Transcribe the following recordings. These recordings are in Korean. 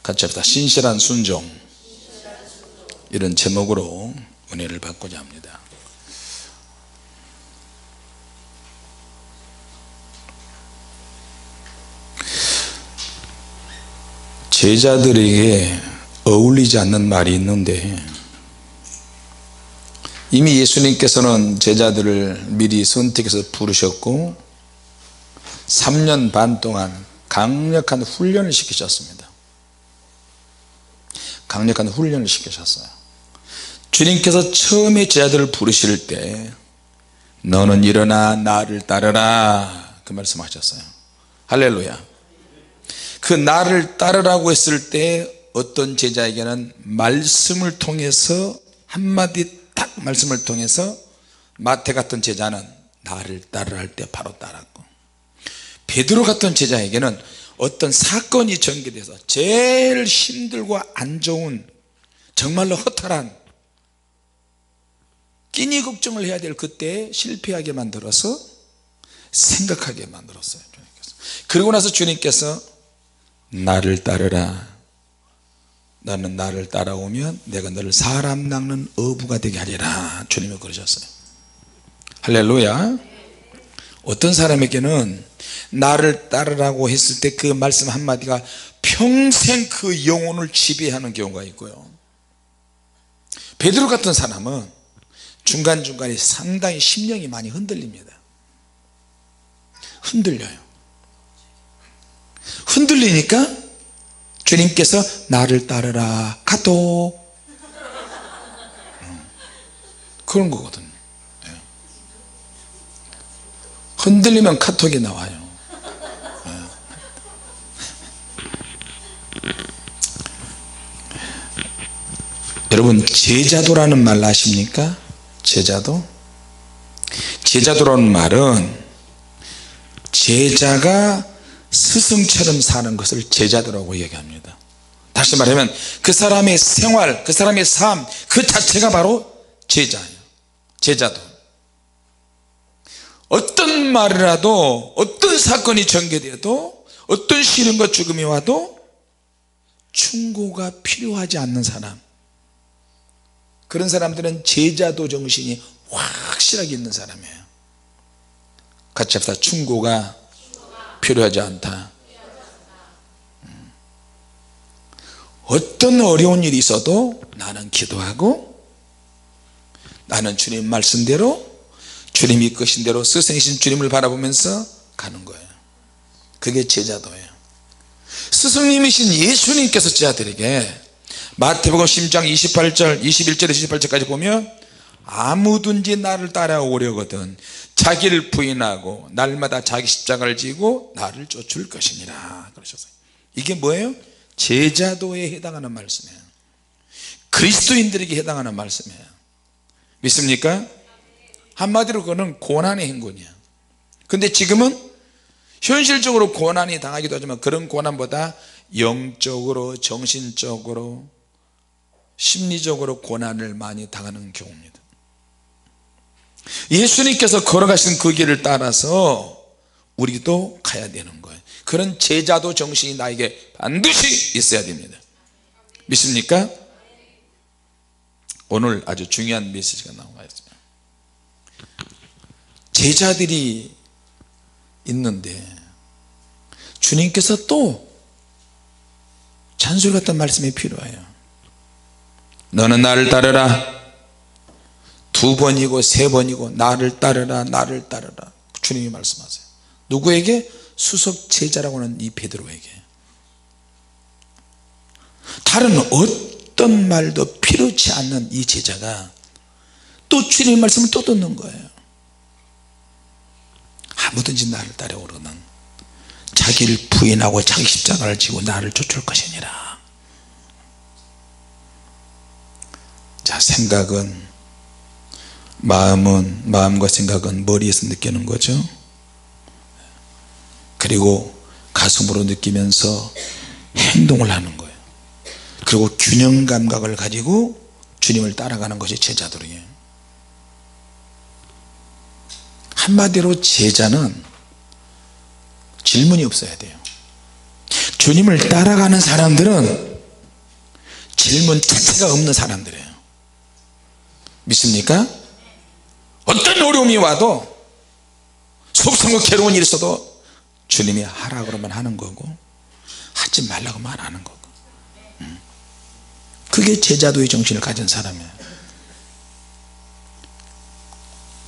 같이 합시다. 신실한 순종, 이런 제목으로 은혜를 받고자 합니다. 제자들에게 어울리지 않는 말이 있는데, 이미 예수님께서는 제자들을 미리 선택해서 부르셨고 3년 반 동안 강력한 훈련을 시키셨습니다. 강력한 훈련을 시키셨어요. 주님께서 처음에 제자들을 부르실 때 너는 일어나 나를 따르라, 그 말씀하셨어요. 할렐루야. 그 나를 따르라고 했을 때 어떤 제자에게는 말씀을 통해서, 한마디 딱 말씀을 통해서, 마태 같은 제자는 나를 따르라 할 때 바로 따랐고, 베드로 같은 제자에게는 어떤 사건이 전개돼서 제일 힘들고 안 좋은, 정말로 허탈한, 끼니 걱정을 해야 될 그때 실패하게 만들어서 생각하게 만들었어요, 주님께서. 그리고 나서 주님께서 나를 따르라, 너는 나를 따라오면 내가 너를 사람 낚는 어부가 되게 하리라, 주님이 그러셨어요. 할렐루야. 어떤 사람에게는 나를 따르라고 했을 때 그 말씀 한마디가 평생 그 영혼을 지배하는 경우가 있고요, 베드로 같은 사람은 중간중간에 상당히 심령이 많이 흔들립니다. 흔들리니까 주님께서 나를 따르라 카톡, 그런 거거든요. 흔들리면 카톡이 나와요. 여러분, 제자도라는 말 아십니까? 제자도라는 말은 제자가 스승처럼 사는 것을 제자도라고 얘기합니다. 다시 말하면 그 사람의 생활, 그 사람의 삶 그 자체가 바로 제자예요. 제자도. 어떤 말을 해도, 어떤 사건이 전개돼도, 어떤 시련과 죽음이 와도 충고가 필요하지 않는 사람, 그런 사람들은 제자도 정신이 확실하게 있는 사람이에요. 같이 합시다. 충고가 필요하지 않다. 어떤 어려운 일이 있어도 나는 기도하고, 나는 주님 말씀대로, 주님이 이끄신 대로 스승이신 주님을 바라보면서 가는 거예요. 그게 제자도예요. 스승님이신 예수님께서 제자들에게 마태복음 10장 28절 21절에서 28절까지 보면, 아무든지 나를 따라오려거든 자기를 부인하고 날마다 자기 십자가를 지고 나를 쫓을 것이니라 그러셨어요. 이게 뭐예요? 제자도에 해당하는 말씀이에요. 그리스도인들에게 해당하는 말씀이에요. 믿습니까? 한마디로 그거는 고난의 행군이야. 근데 지금은 현실적으로 고난이 당하기도 하지만 그런 고난보다 영적으로, 정신적으로, 심리적으로 고난을 많이 당하는 경우입니다. 예수님께서 걸어가신 그 길을 따라서 우리도 가야 되는 거예요. 그런 제자도 정신이 나에게 반드시 있어야 됩니다. 믿습니까? 오늘 아주 중요한 메시지가 나와 있어요. 제자들이 있는데 주님께서 또 잔술 같은 말씀이 필요해요. 너는 나를 따르라. 2번이고 3번이고 나를 따르라, 나를 따르라, 주님이 말씀하세요. 누구에게? 수석 제자라고 하는 이 베드로에게. 다른 어떤 말도 필요치 않는 이 제자가 또 주님의 말씀을 또 듣는 거예요. 아무든지 나를 따라오거든 자기를 부인하고 자기 십자가를 지고 나를 쫓을 것이니라. 자, 생각은, 마음과 생각은 머리에서 느끼는 거죠. 그리고 가슴으로 느끼면서 행동을 하는 거예요. 그리고 균형 감각을 가지고 주님을 따라가는 것이 제자들이에요. 한마디로 제자는 질문이 없어야 돼요. 주님을 따라가는 사람들은 질문 자체가 없는 사람들이에요. 믿습니까? 어떤 어려움이 와도 속상하고 괴로운 일이 있어도 주님이 하라고 그러면 하는 거고 하지 말라고 말 안 하는 거고, 그게 제자도의 정신을 가진 사람이에요.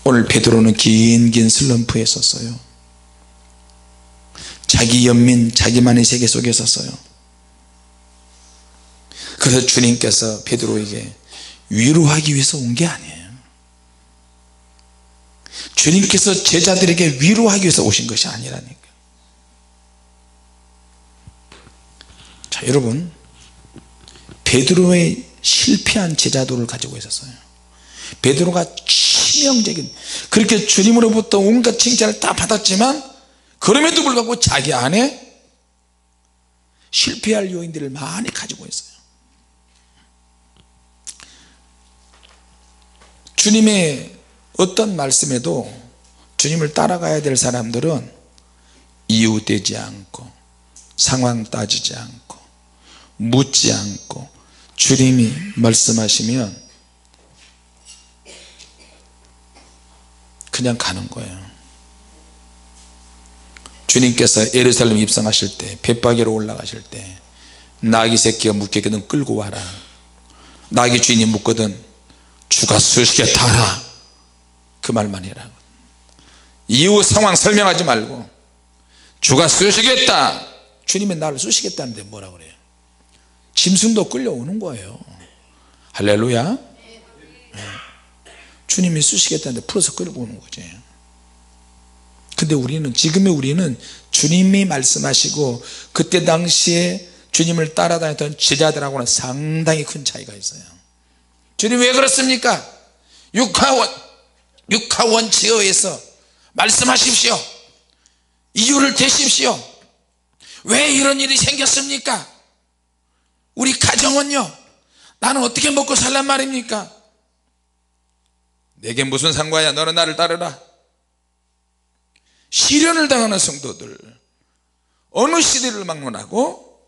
오늘 베드로는 긴 슬럼프에 있었어요. 자기 연민 자기만의 세계 속에 있었어요. 그래서 주님께서 베드로에게 위로하기 위해서 온 게 아니에요. 주님께서 제자들에게 위로하기 위해서 오신 것이 아니라니까. 자, 여러분, 베드로의 실패한 제자도를 가지고 있었어요. 베드로가 치명적인, 그렇게 주님으로부터 온갖 칭찬을 다 받았지만 그럼에도 불구하고 자기 안에 실패할 요인들을 많이 가지고 있어요. 주님의 어떤 말씀에도 주님을 따라가야 될 사람들은 이유 대지 않고 상황 따지지 않고 묻지 않고 주님이 말씀하시면 그냥 가는 거예요. 주님께서 예루살렘 입성하실 때, 벳바기로 올라가실 때 나귀 새끼가 묻겠거든 끌고 와라, 나귀 주인이 묻거든 주가 쑤시게 타라, 그 말만 해라. 이후 상황 설명하지 말고 주가 쑤시겠다, 주님이 나를 쑤시겠다는데 뭐라 그래요? 짐승도 끌려오는 거예요. 할렐루야. 주님이 쑤시겠다는데 풀어서 끌고 오는 거지. 근데 지금의 우리는 주님이 말씀하시고 그때 당시에 주님을 따라다녔던 제자들하고는 상당히 큰 차이가 있어요. 주님 왜 그렇습니까? 육하 원칙에 의해서 말씀하십시오. 이유를 대십시오. 왜 이런 일이 생겼습니까? 우리 가정은요, 나는 어떻게 먹고 살란 말입니까? 내게 무슨 상관이야, 너는 나를 따르라. 시련을 당하는 성도들, 어느 시대를 막론하고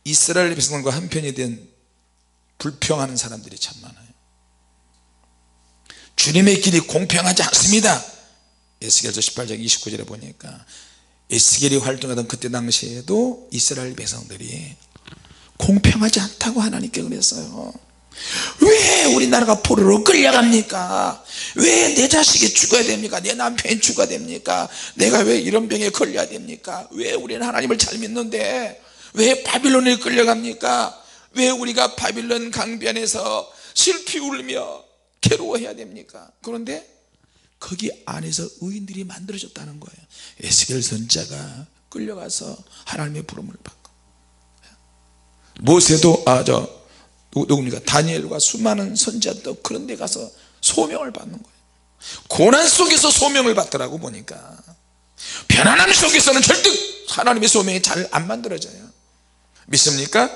이스라엘 백성과 한편이 된 불평하는 사람들이 참 많아요. 주님의 길이 공평하지 않습니다. 에스겔서 18장 29절에 보니까 에스겔이 활동하던 그때 당시에도 이스라엘 백성들이 공평하지 않다고 하나님께 그랬어요. 왜 우리나라가 포로로 끌려갑니까? 왜 내 자식이 죽어야 됩니까? 내 남편이 죽어야 됩니까? 내가 왜 이런 병에 걸려야 됩니까? 왜 우리는 하나님을 잘 믿는데 왜 바빌론에 끌려갑니까? 왜 우리가 바빌론 강변에서 슬피 울며 괴로워해야 됩니까? 그런데 거기 안에서 의인들이 만들어졌다는 거예요. 에스겔 선지자가 끌려가서 하나님의 부름을 받고, 모세도 누굽니까? 다니엘과 수많은 선지자도 그런 데 가서 소명을 받는 거예요. 고난 속에서 소명을 받더라고. 보니까 편안함 속에서는 절대 하나님의 소명이 잘 안 만들어져요. 믿습니까?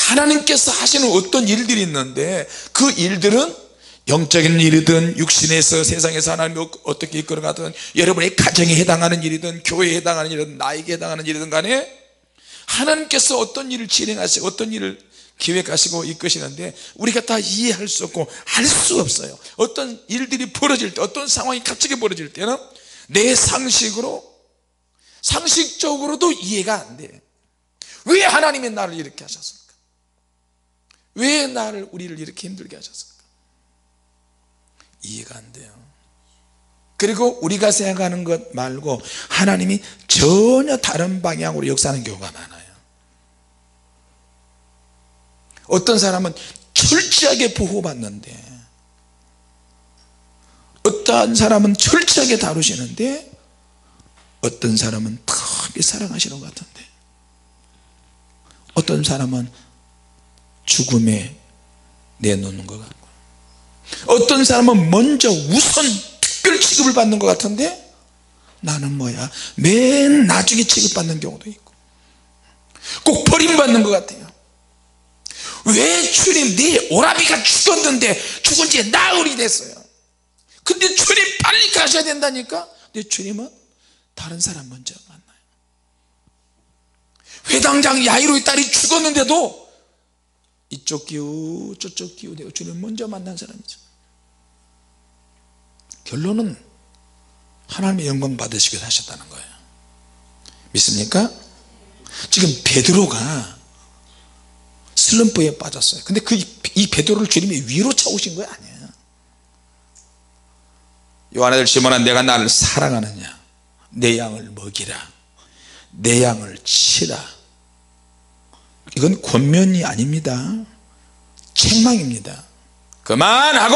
하나님께서 하시는 어떤 일들이 있는데 그 일들은 영적인 일이든 육신에서 세상에서 하나님이 어떻게 이끌어가든, 여러분의 가정에 해당하는 일이든 교회에 해당하는 일이든 나에게 해당하는 일이든 간에 하나님께서 어떤 일을 진행하시고 어떤 일을 기획하시고 이끄시는데 우리가 다 이해할 수 없고 알 수 없어요. 어떤 일들이 벌어질 때, 어떤 상황이 갑자기 벌어질 때는 내 상식적으로도 이해가 안 돼. 왜 하나님이 나를 이렇게 하셨을까? 왜 우리를 이렇게 힘들게 하셨을까? 이해가 안 돼요. 그리고 우리가 생각하는 것 말고 하나님이 전혀 다른 방향으로 역사하는 경우가 많아요. 어떤 사람은 철저하게 보호받는데, 어떤 사람은 철저하게 다루시는데, 어떤 사람은 크게 사랑하시는 것 같은데, 어떤 사람은 죽음에 내놓는 것 같고, 어떤 사람은 먼저 우선 특별 취급을 받는 것 같은데 나는 맨 나중에 취급받는 경우도 있고, 꼭 버림받는 것 같아요. 왜 주님, 내 오라비가 죽었는데 죽은 지 나흘이 됐어요. 근데 주님 빨리 가셔야 된다니까. 근데 주님은 다른 사람 먼저 만나요. 대당장 야이로의 딸이 죽었는데도 이쪽 기우 저쪽 기우 되고 주님 먼저 만난 사람이죠. 결론은 하나님의 영광 받으시기 위해서 하셨다는 거예요. 믿습니까? 지금 베드로가 슬럼프에 빠졌어요. 근데 이 베드로를 주님이 위로 차오신 거 아니에요. 요한아들 시몬아, 내가 나를 사랑하느냐? 내 양을 먹이라, 내 양을 치라. 이건 권면이 아닙니다. 책망입니다. 그만하고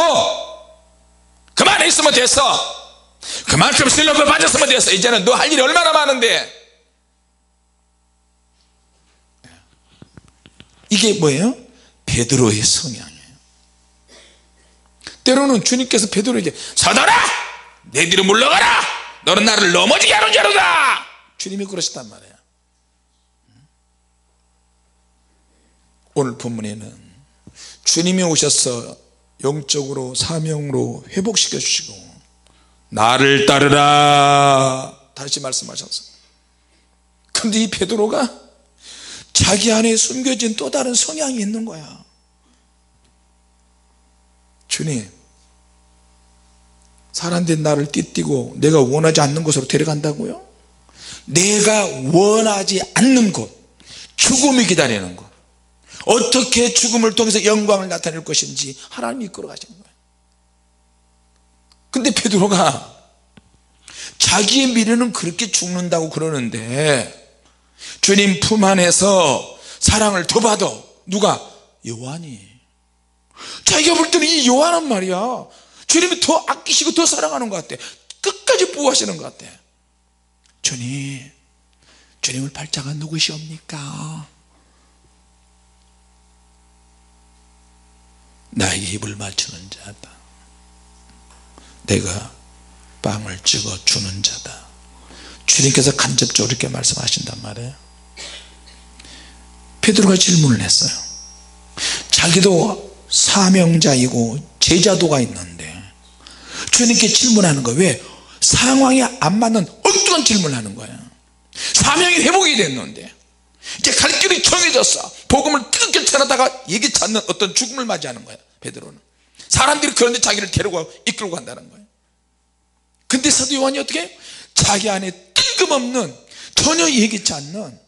그만해 있으면 됐어. 그만큼 슬럼프에 빠졌으면 됐어. 이제는 너 할 일이 얼마나 많은데. 이게 뭐예요? 베드로의 성향이에요. 때로는 주님께서 베드로에게 서더라, 내 뒤로 물러가라, 너는 나를 넘어지게 하는 자로다, 주님이 그러셨단 말이에요. 오늘 본문에는 주님이 오셔서 영적으로 사명으로 회복시켜 주시고 나를 따르라 다시 말씀하셨어요. 근데 이 베드로가 자기 안에 숨겨진 또 다른 성향이 있는 거야. 주님, 사람들이 나를 띠띠고 내가 원하지 않는 곳으로 데려간다고요? 내가 원하지 않는 곳, 죽음이 기다리는 곳, 어떻게 죽음을 통해서 영광을 나타낼 것인지 하나님이 이끌어 가시는 거예요. 근데 베드로가 자기의 미래는 그렇게 죽는다고 그러는데 주님 품 안에서 사랑을 더 받아. 누가? 요한이. 자기가 볼 때는 이 요한은 말이야, 주님이 더 아끼시고 더 사랑하는 것 같아. 끝까지 보호하시는 것 같아. 주님을 팔자가 누구시옵니까? 나에게 입을 맞추는 자다, 내가 빵을 찍어 주는 자다. 주님께서 간접적으로 이렇게 말씀하신단 말이에요. 베드로가 질문을 했어요. 자기도 사명자이고 제자도가 있는데 주님께 질문하는 거예요. 왜? 상황에 안 맞는 엉뚱한 질문을 하는 거예요. 사명이 회복이 됐는데 이제 갈 길이 정해졌어. 복음을 뜨겁게 전하다가 예기치 않는 어떤 죽음을 맞이하는 거예요. 베드로는 사람들이 그런데 자기를 데리고 이끌고 간다는 거예요. 근데 사도 요한이 어떻게? 자기 안에 뜬금없는, 전혀 예기치 않는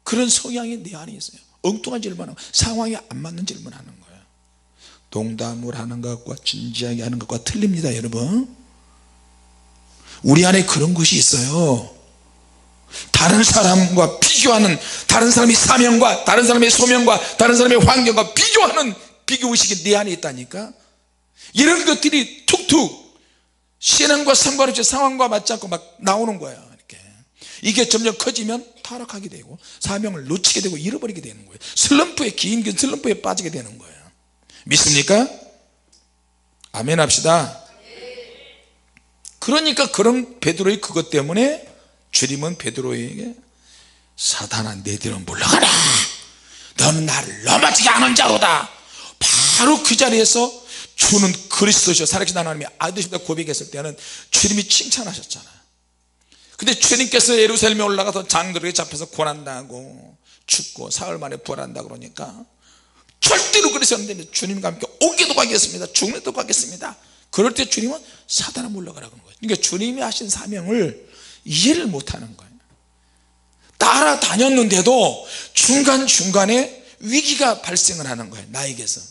그런 성향이 내 안에 있어요. 엉뚱한 질문하고 상황에 안 맞는 질문하는 거예요. 농담을 하는 것과 진지하게 하는 것과 틀립니다. 여러분, 우리 안에 그런 것이 있어요. 다른 사람과 비교하는, 다른 사람의 사명과 다른 사람의 소명과 다른 사람의 환경과 비교하는 비교의식이 내 안에 있다니까. 이런 것들이 툭툭 신앙과 상관없이 상황과 맞지 않고 막 나오는 거예요. 이렇게. 이게 점점 커지면 타락하게 되고 사명을 놓치게 되고 잃어버리게 되는 거예요. 슬럼프에, 긴 슬럼프에 빠지게 되는 거예요. 믿습니까? 아멘 합시다. 그러니까 그런 베드로의 그것 때문에 주님은 베드로에게 사단아, 내 뒤로 물러가라, 너는 나를 넘어지게 하는 자로다. 바로 그 자리에서 주는 그리스도시요 살아계신 하나님의 아들이시다 고백했을 때는 주님이 칭찬하셨잖아요. 근데 주님께서 예루살렘에 올라가서 장들에게 잡혀서 고난당하고 죽고 사흘 만에 부활한다 그러니까 절대로 그러셨는데 주님과 함께 오게도 가겠습니다, 죽는데도 가겠습니다. 그럴 때 주님은 사단아 물러가라 그런 거예요. 그러니까 주님이 하신 사명을 이해를 못하는 거예요. 따라다녔는데도 중간중간에 위기가 발생을 하는 거예요. 나에게서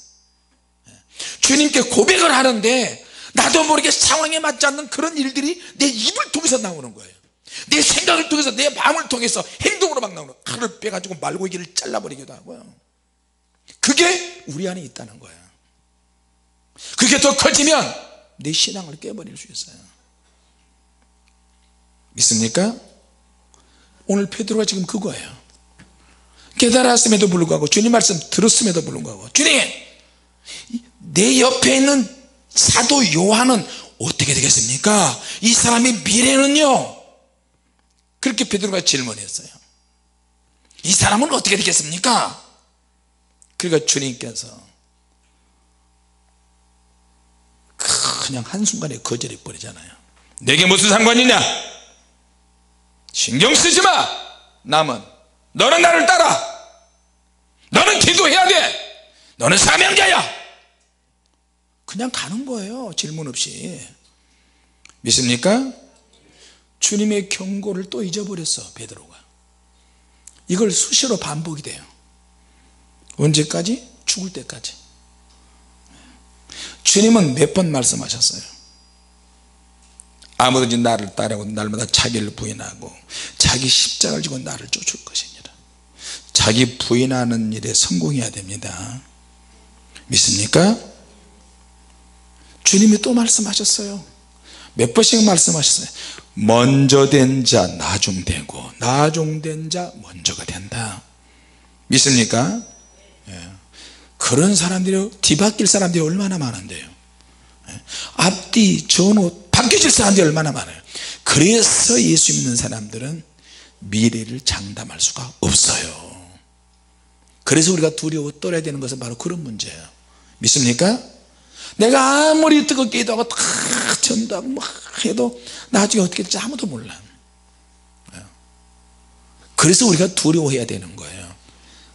주님께 고백을 하는데 나도 모르게 상황에 맞지 않는 그런 일들이 내 입을 통해서 나오는 거예요. 내 생각을 통해서, 내 마음을 통해서 행동으로 막 나오는 거예요. 칼을 빼가지고 말고기를 잘라버리기도 하고요. 그게 우리 안에 있다는 거예요. 그게 더 커지면 내 신앙을 깨버릴 수 있어요. 믿습니까? 오늘 베드로가 지금 그거예요. 깨달았음에도 불구하고, 주님 말씀 들었음에도 불구하고, 주님, 내 옆에 있는 사도 요한은 어떻게 되겠습니까? 이 사람의 미래는요? 그렇게 베드로가 질문했어요. 이 사람은 어떻게 되겠습니까? 그러니까 주님께서 그냥 한순간에 거절해 버리잖아요. 내게 무슨 상관이냐? 신경 쓰지 마. 남은 너는 나를 따라, 너는 기도해야 돼, 너는 사명자야. 그냥 가는 거예요, 질문 없이. 믿습니까? 주님의 경고를 또 잊어버렸어 베드로가. 이걸 수시로 반복이 돼요. 언제까지? 죽을 때까지. 주님은 몇 번 말씀하셨어요. 아무든지 나를 따르고 날마다 자기를 부인하고 자기 십자가를 지고 나를 쫓을 것이니라. 자기 부인하는 일에 성공해야 됩니다. 믿습니까? 주님이 또 말씀하셨어요. 몇 번씩 말씀하셨어요. 먼저 된 자 나중되고 나중된 자 먼저가 된다. 믿습니까? 예. 그런 사람들이 뒤바뀔 사람들이 얼마나 많은데요. 예. 앞뒤 전후 바뀌어질 사람들이 얼마나 많아요. 그래서 예수 믿는 사람들은 미래를 장담할 수가 없어요. 그래서 우리가 두려워 떨어야 되는 것은 바로 그런 문제예요. 믿습니까? 내가 아무리 뜨겁게 기도하고 다 전도하고 막 해도 나중에 어떻게 될지 아무도 몰라. 그래서 우리가 두려워해야 되는 거예요.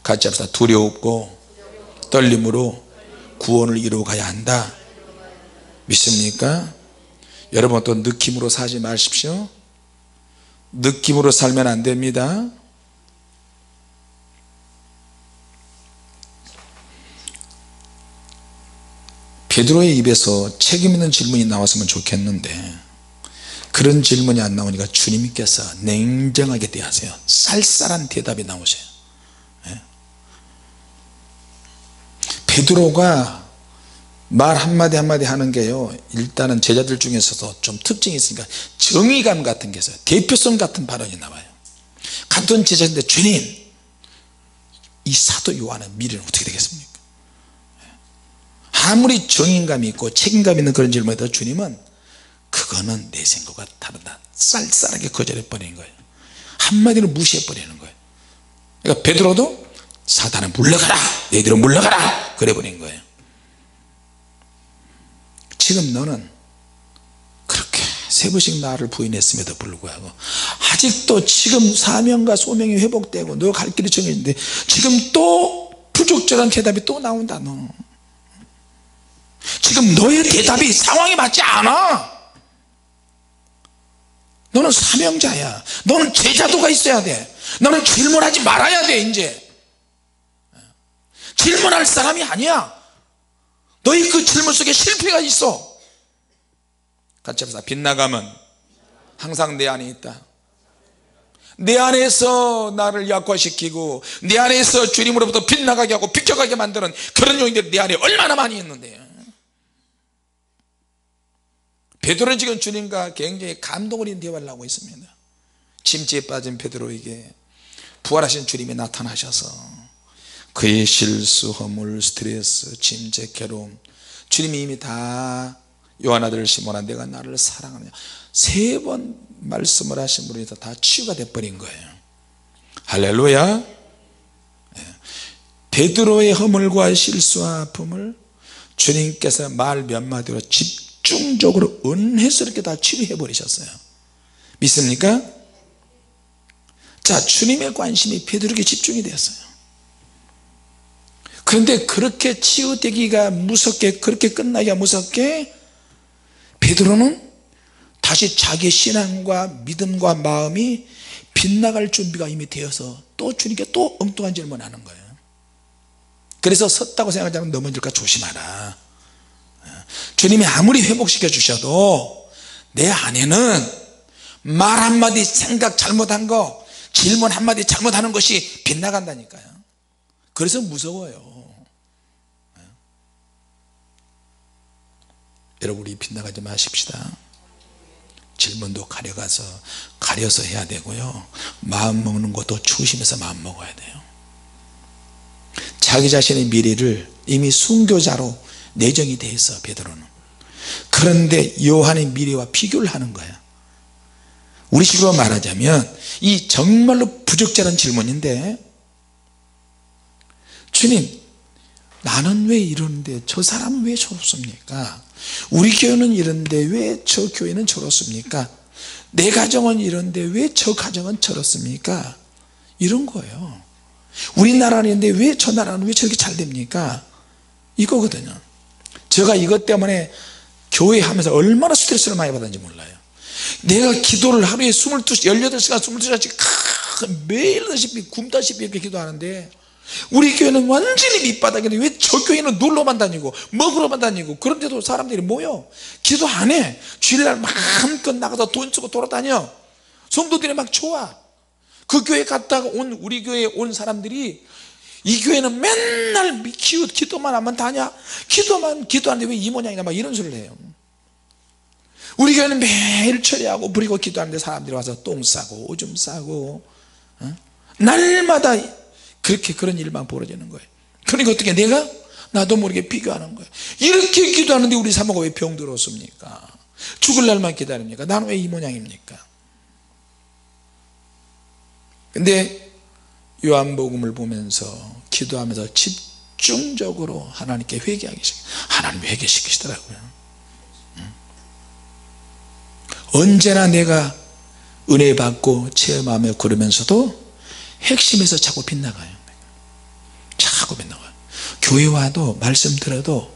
같이 합시다. 두려워 없고 떨림으로 구원을 이루어 가야 한다. 믿습니까? 여러분 또 느낌으로 사지 마십시오. 느낌으로 살면 안 됩니다. 베드로의 입에서 책임 있는 질문이 나왔으면 좋겠는데 그런 질문이 안 나오니까 주님께서 냉정하게 대하세요. 쌀쌀한 대답이 나오세요. 예? 베드로가 말 한마디 한마디 하는 게요, 일단은 제자들 중에서도 좀 특징이 있으니까 정의감 같은 게 있어요. 대표성 같은 발언이 나와요. 같은 제자인데 주님, 이 사도 요한의 미래는 어떻게 되겠습니까? 아무리 정의감이 있고 책임감 있는 그런 질문에도 주님은 그거는 내 생각과 다르다, 쌀쌀하게 거절해 버리는 거예요. 한마디로 무시해 버리는 거예요. 그러니까 베드로도 사단아 물러가라, 너희들은 물러가라 그래 버린 거예요. 지금 너는 그렇게 세 번씩 나를 부인했음에도 불구하고 아직도 지금 사명과 소명이 회복되고 너 갈 길이 정해졌는데 지금 또 부적절한 대답이 또 나온다. 너 지금 너의 대답이 상황에 맞지 않아. 너는 사명자야. 너는 제자도가 있어야 돼. 너는 질문하지 말아야 돼. 이제 질문할 사람이 아니야. 너희 그 질문 속에 실패가 있어. 같이 합시다. 빗나감은 항상 내 안에 있다. 내 안에서 나를 약화시키고 내 안에서 주님으로부터 빗나가게 하고 비켜가게 만드는 그런 요인들이 내 안에 얼마나 많이 있는데요. 베드로는 지금 주님과 굉장히 감동을 있는 대화를 하고 있습니다. 침체에 빠진 베드로에게 부활하신 주님이 나타나셔서 그의 실수, 허물, 스트레스, 침체, 괴로움, 주님이 이미 다 요한 아들 시몬아 내가 나를 사랑하느냐 3번 말씀을 하신 분이 다 치유가 돼버린 거예요. 할렐루야. 베드로의 허물과 실수와 아픔을 주님께서 말 몇 마디로 집중적으로 은혜스럽게 다 치료해 버리셨어요. 믿습니까? 자, 주님의 관심이 베드로에게 집중이 되었어요. 그런데 그렇게 치유되기가 무섭게, 그렇게 끝나기가 무섭게 베드로는 다시 자기 신앙과 믿음과 마음이 빗나갈 준비가 이미 되어서 또 주님께 또 엉뚱한 질문을 하는 거예요. 그래서 섰다고 생각하자면 넘어질까 조심하라. 주님이 아무리 회복시켜 주셔도 내 안에는 말 한마디 생각 잘못한 거, 질문 한마디 잘못하는 것이 빗나간다니까요. 그래서 무서워요. 여러분 우리 빗나가지 마십시다. 질문도 가려서 해야 되고요, 마음 먹는 것도 조심해서 마음 먹어야 돼요. 자기 자신의 미래를 이미 순교자로 내정이 돼 있어 베드로는. 그런데 요한의 미래와 비교를 하는 거야. 우리 식으로 말하자면 이 정말로 부적절한 질문인데, 주님 나는 왜 이러는데 저 사람은 왜 저렇습니까? 우리 교회는 이런데 왜 저 교회는 저렇습니까? 내 가정은 이런데 왜 저 가정은 저렇습니까? 이런 거예요. 우리나라인데 왜 저 나라는 왜 저렇게 잘 됩니까? 이거거든요. 제가 이것 때문에 교회 하면서 얼마나 스트레스를 많이 받았는지 몰라요. 내가 기도를 하루에 18시간 22시간씩 매일 굶다시피 이렇게 기도하는데 우리 교회는 완전히 밑바닥인데 왜 저 교회는 놀러만 다니고 먹으러만 다니고 그런데도 사람들이 모여 기도 안 해. 주일날 마음껏 나가서 돈 쓰고 돌아다녀. 성도들이 막 좋아. 그 교회 갔다가 온 우리 교회에 온 사람들이 이 교회는 맨날 기도만 하면 다냐, 기도하는데 왜 이 모양이냐 막 이런 소리를 해요. 우리 교회는 매일 처리하고 부리고 기도하는데 사람들이 와서 똥 싸고 오줌 싸고 날마다 그렇게 그런 일만 벌어지는 거예요. 그러니까 어떻게 나도 모르게 비교하는 거예요. 이렇게 기도하는데 우리 사모가 왜 병들었습니까? 죽을 날만 기다립니까? 나는 왜 이 모양입니까? 근데 요한복음을 보면서 기도하면서 집중적으로 하나님께 하나님 회개시키시더라고요. 언제나 내가 은혜 받고 체험하며 그러면서도 핵심에서 자꾸 빗나가요. 자꾸 빗나가요. 교회 와도 말씀 들어도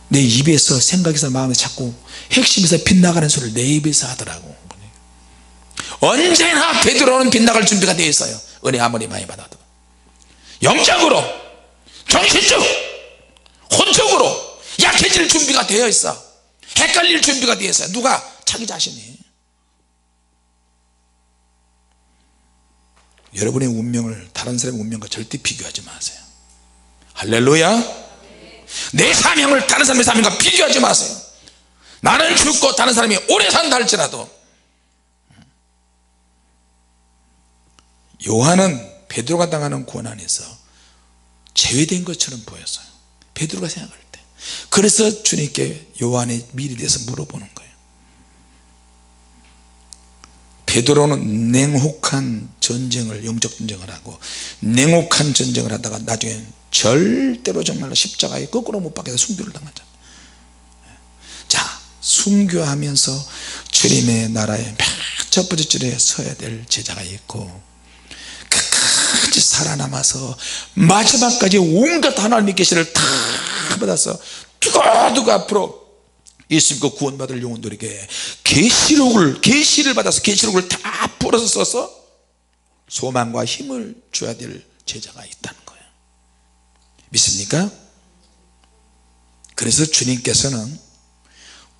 내 입에서 생각에서 마음에서 자꾸 핵심에서 빗나가는 소리를 내 입에서 하더라고. 언제나 베드로는 빗나갈 준비가 되어 있어요. 은혜 아무리 많이 받아도 영적으로, 정신적, 혼적으로 약해질 준비가 되어 있어. 헷갈릴 준비가 되어 있어요. 누가? 자기 자신이. 여러분의 운명을 다른 사람의 운명과 절대 비교하지 마세요. 할렐루야. 내 사명을 다른 사람의 사명과 비교하지 마세요. 나는 죽고 다른 사람이 오래 산다 할지라도. 요한은 베드로가 당하는 고난에서 제외된 것처럼 보였어요. 베드로가 생각할 때. 그래서 주님께 요한의 미래에 대해서 물어보는 거예요. 베드로는 냉혹한 전쟁을, 영적 전쟁을 하고 냉혹한 전쟁을 하다가 나중에 절대로 정말로 십자가에 거꾸로 못 박혀서 순교를 당하잖아요. 자, 순교하면서 주님의 나라의 맨 첫 번째 줄에 서야 될 제자가 있고 끝까지 살아남아서 마지막까지 온갖 하나님의 계시를 다 받아서 두고두고 앞으로 예수 믿고 구원받을 영혼들에게 계시를 받아서 계시록을 다 풀어서 써서 소망과 힘을 줘야 될 제자가 있다는 거예요. 믿습니까? 그래서 주님께서는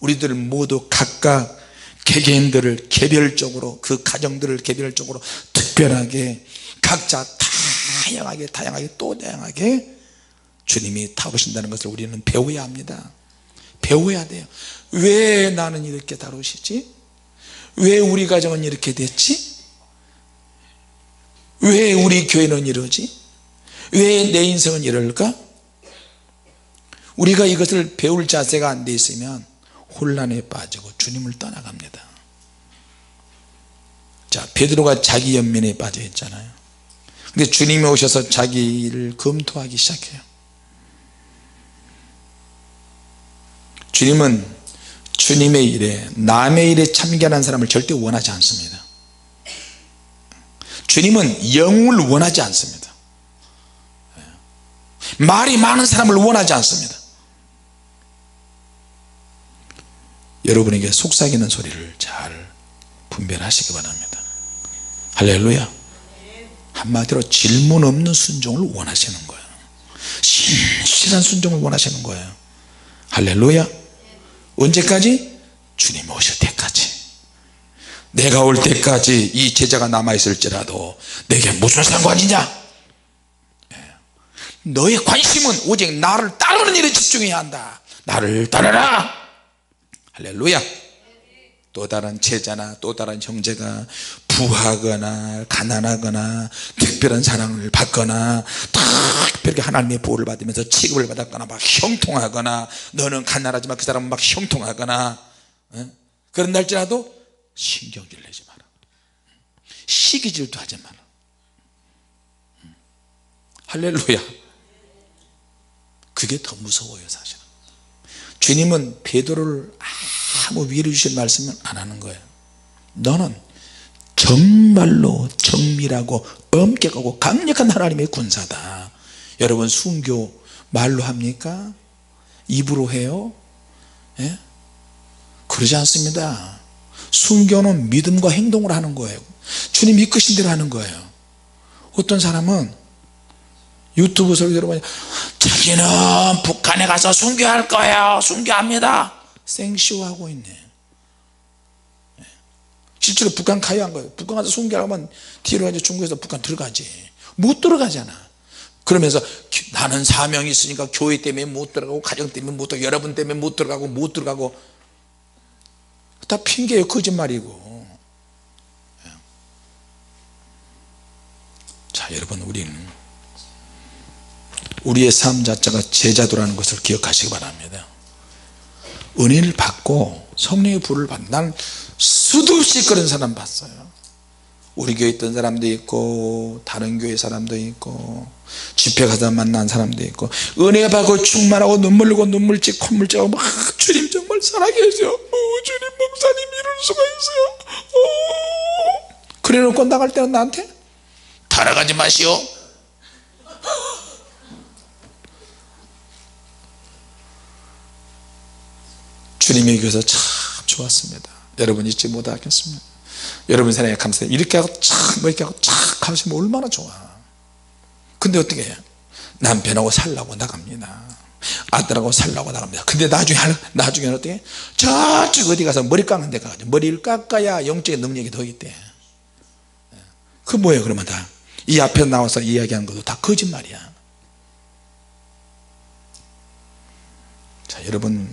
우리들 모두 각각 개개인들을 개별적으로, 그 가정들을 개별적으로 특별하게 각자 다양하게 또 다양하게 주님이 다루신다는 것을 우리는 배워야 합니다. 배워야 돼요. 왜 나는 이렇게 다루시지? 왜 우리 가정은 이렇게 됐지? 왜 우리 교회는 이러지? 왜 내 인생은 이럴까? 우리가 이것을 배울 자세가 안 돼 있으면 혼란에 빠지고 주님을 떠나갑니다. 자, 베드로가 자기 연민에 빠져 있잖아요. 근데 주님이 오셔서 자기를 검토하기 시작해요. 주님은 주님의 일에, 남의 일에 참견한 사람을 절대 원하지 않습니다. 주님은 영웅을 원하지 않습니다. 말이 많은 사람을 원하지 않습니다. 여러분에게 속삭이는 소리를 잘 분별하시기 바랍니다. 할렐루야. 한마디로 질문 없는 순종을 원하시는 거예요. 신실한 순종을 원하시는 거예요. 할렐루야. 언제까지? 주님 오실 때까지. 내가 올 때까지 이 제자가 남아있을지라도 내게 무슨 상관이냐? 너의 관심은 오직 나를 따르는 일에 집중해야 한다. 나를 따르라. 할렐루야. 또 다른 제자나 또 다른 형제가 부하거나 가난하거나 특별한 사랑을 받거나 특별하게 하나님의 보호를 받으면서 취급을 받았거나 막 형통하거나, 너는 가난하지만 그 사람은 막 형통하거나 그런 날지라도 신경질 내지 마라. 시기질도 하지 마라. 할렐루야. 그게 더 무서워요. 사실은 주님은 베드로를 아무 위로 주실 말씀은 안 하는 거예요. 너는 정말로 정밀하고 엄격하고 강력한 하나님의 군사다. 여러분 순교 말로 합니까? 입으로 해요? 예? 그러지 않습니다. 순교는 믿음과 행동을 하는 거예요. 주님 이끄신 대로 하는 거예요. 어떤 사람은 유튜브 설교를 보니 자기는 북한에 가서 순교할 거예요, 순교합니다, 생쇼하고 있네. 실제로 북한 가야 한 거예요. 북한 가서 순교하면 뒤로 이제 중국에서 북한 들어가지, 못 들어가잖아. 그러면서 나는 사명이 있으니까 교회 때문에 못 들어가고 가정 때문에 못 들어가고 여러분 때문에 못 들어가고 다 핑계예요. 거짓말이고. 자 여러분, 우리의 삶 자체가 제자도라는 것을 기억하시기 바랍니다. 은혜를 받고 성령의 불을 받는, 난 수도 없이 그런 사람 봤어요. 우리 교회 있던 사람도 있고 다른 교회 사람도 있고 집회 가서 만난 사람도 있고 은혜 받고 충만하고 눈물 흘리고 눈물찍 콧물 찌고 막 주님 정말 살아계세요, 주님 목사님 이럴 수가 있어요, 그래놓고 나갈 때는 나한테 따라가지 마시오. 주님의 교회에서 참 좋았습니다. 여러분 잊지 못하겠습니다. 여러분 사랑에 감사해요. 이렇게 하고 착 이렇게 하고 착 하시면 얼마나 좋아. 근데 어떻게 해요? 남편하고 살라고 나갑니다. 아들하고 살라고 나갑니다. 근데 나중에는 어떻게 해? 저쪽 어디 가서 머리 깎는 데 가가지고 머리를 깎아야 영적인 능력이 더 있대. 그 뭐예요? 그러면 다 이 앞에 나와서 이야기한 것도 다 거짓말이야. 자 여러분,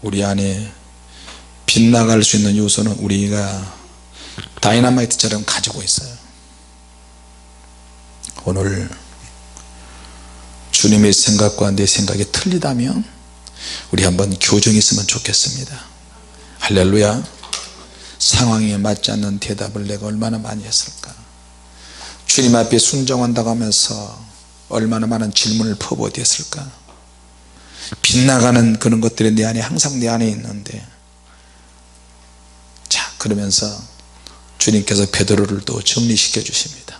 우리 안에 빗나갈 수 있는 요소는 우리가 다이너마이트처럼 가지고 있어요. 오늘 주님의 생각과 내 생각이 틀리다면 우리 한번 교정이 있으면 좋겠습니다. 할렐루야. 상황에 맞지 않는 대답을 내가 얼마나 많이 했을까. 주님 앞에 순종한다고 하면서 얼마나 많은 질문을 퍼부어댔을까. 빗나가는 그런 것들이 내 안에 항상 내 안에 있는데, 자 그러면서 주님께서 베드로를 또 정리시켜 주십니다.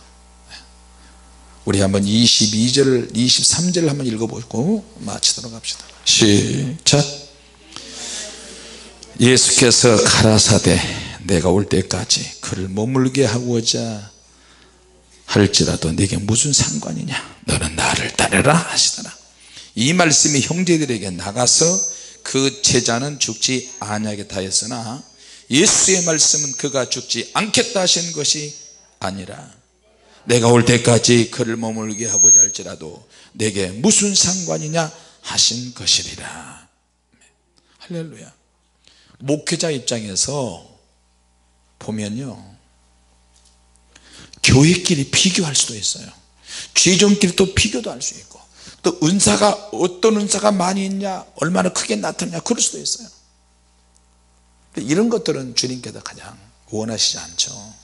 우리 한번 22절 23절을 한번 읽어보고 마치도록 합시다. 시작. 예수께서 가라사대 내가 올 때까지 그를 머물게 하고자 할지라도 네게 무슨 상관이냐, 너는 나를 따르라 하시더라. 이 말씀이 형제들에게 나가서 그 제자는 죽지 아니하겠다 했으나 예수의 말씀은 그가 죽지 않겠다 하신 것이 아니라 내가 올 때까지 그를 머물게 하고자 할지라도 내게 무슨 상관이냐 하신 것이리라. 할렐루야. 목회자 입장에서 보면요, 교회끼리 비교할 수도 있어요. 죄종끼리 또 비교도 할 수 있고, 또 은사가 어떤 은사가 많이 있냐, 얼마나 크게 나타나냐, 그럴 수도 있어요. 이런 것들은 주님께서 가장 원하시지 않죠.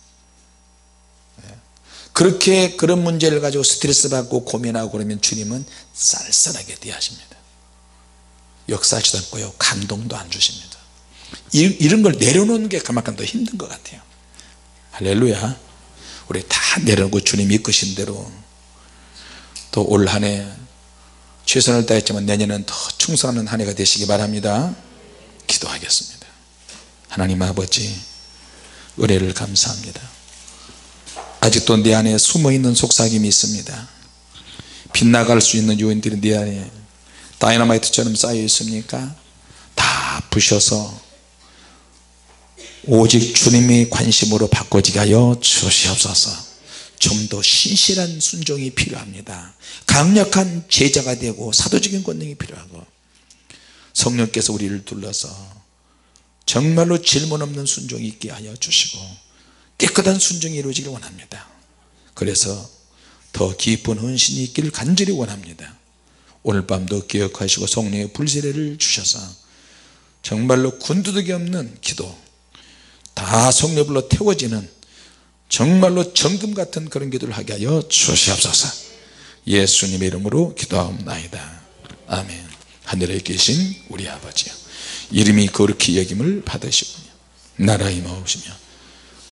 그렇게 그런 문제를 가지고 스트레스 받고 고민하고 그러면 주님은 쌀쌀하게 대하십니다. 역사하지도 않고요, 감동도 안 주십니다. 이런 걸 내려놓는 게 그만큼 더 힘든 것 같아요. 할렐루야. 우리 다 내려놓고 주님 이끄신 대로 또 올 한 해 최선을 다했지만 내년은 더 충성하는 한 해가 되시기 바랍니다. 기도하겠습니다. 하나님 아버지, 은혜를 감사합니다. 아직도 내 안에 숨어있는 속삭임이 있습니다. 빗나갈 수 있는 요인들이 내 안에 다이너마이트처럼 쌓여 있습니까? 다 부셔서 오직 주님의 관심으로 바꿔지게 하여 주시옵소서. 좀 더 신실한 순종이 필요합니다. 강력한 제자가 되고 사도적인 권능이 필요하고, 성령께서 우리를 둘러서 정말로 질문 없는 순종이 있게 하여 주시고 깨끗한 순종이 이루어지길 원합니다. 그래서 더 깊은 헌신이 있기를 간절히 원합니다. 오늘 밤도 기억하시고 성령의 불세례를 주셔서 정말로 군더더기 없는 기도, 다 성령불로 태워지는 정말로 정금 같은 그런 기도를 하게 하여 주시옵소서. 예수님의 이름으로 기도하옵나이다. 아멘. 하늘에 계신 우리 아버지여, 이름이 거룩히 여김을 받으시고 나라의 마옵시며